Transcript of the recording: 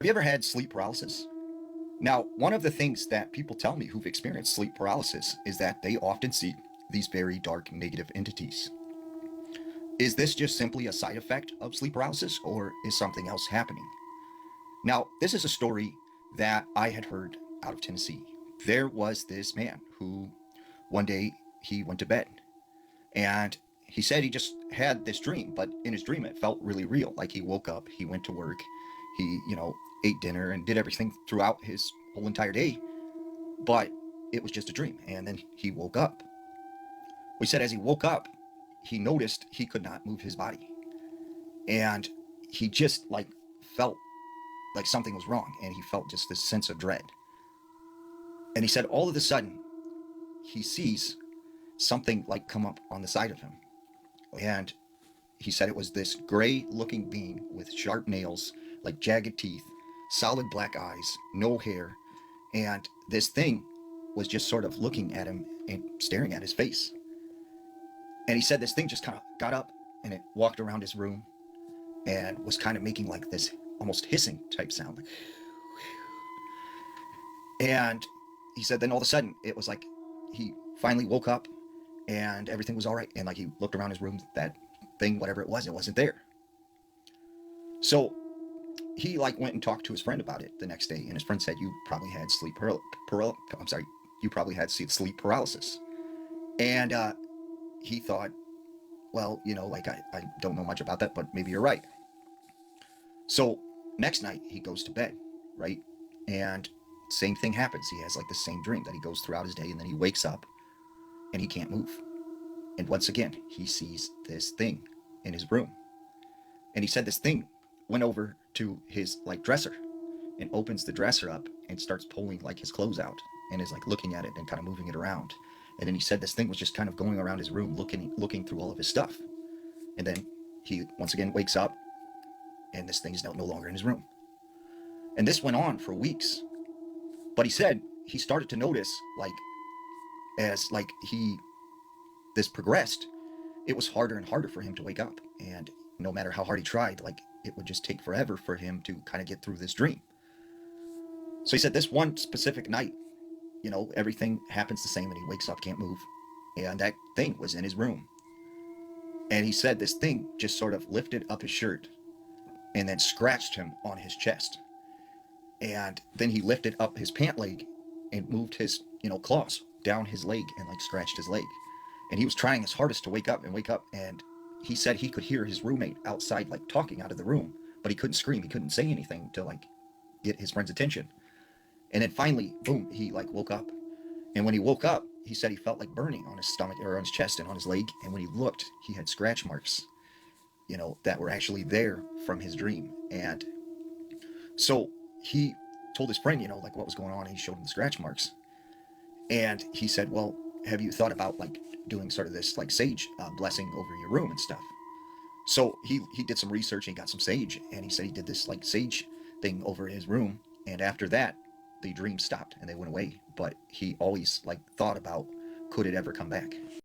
Have you ever had sleep paralysis? Now, one of the things that people tell me who've experienced sleep paralysis is that they often see these very dark negative entities. Is this just simply a side effect of sleep paralysis, or is something else happening? Now, this is a story that I had heard out of Tennessee. There was this man who one day he went to bed and he said he just had this dream, but in his dream it felt really real. Like he woke up, he went to work, he ate dinner and did everything throughout his whole entire day, but it was just a dream. And then he woke up. We said as he woke up, he noticed he could not move his body. And he just like felt like something was wrong, and he felt just this sense of dread. And he said all of a sudden he sees something like come up on the side of him. And he said it was this gray looking being with sharp nails, like jagged teeth, solid black eyes, no hair. And this thing was just sort of looking at him and staring at his face. And he said this thing just kind of got up and it walked around his room and was kind of making like this almost hissing type sound. And he said then all of a sudden it was like he finally woke up and everything was all right. And like he looked around his room, that thing, whatever it wasn't there. So he like went and talked to his friend about it the next day, and his friend said, "You probably had you probably had sleep paralysis." And he thought, well, like I don't know much about that, but maybe you're right. So next night he goes to bed, right? And same thing happens. He has like the same dream that he goes throughout his day, and then he wakes up and he can't move. And once again, he sees this thing in his room. And he said this thing went over to his like dresser and opens the dresser up and starts pulling like his clothes out and is like looking at it and kind of moving it around. And then he said this thing was just kind of going around his room looking through all of his stuff. And then he once again wakes up and this thing is no longer in his room. And this went on for weeks. But he said he started to notice like as like this progressed, it was harder and harder for him to wake up. And no matter how hard he tried, like it would just take forever for him to kind of get through this dream. So he said this one specific night, everything happens the same and he wakes up, can't move. And that thing was in his room. And he said this thing just sort of lifted up his shirt and then scratched him on his chest. And then he lifted up his pant leg and moved his, claws down his leg and like scratched his leg. And he was trying his hardest to wake up. And he said he could hear his roommate outside like talking out of the room, but he couldn't scream. He couldn't say anything to like get his friend's attention. And then finally, boom, he like woke up. And when he woke up, he said he felt like burning on his stomach or on his chest and on his leg. And when he looked, he had scratch marks, that were actually there from his dream. And so he told his friend, like what was going on. And he showed him the scratch marks. And he said, well, have you thought about like doing sort of this like sage blessing over your room and stuff? So he did some research and he got some sage, and he said he did this like sage thing over his room. And after that, the dreams stopped and they went away. But he always like thought about, could it ever come back?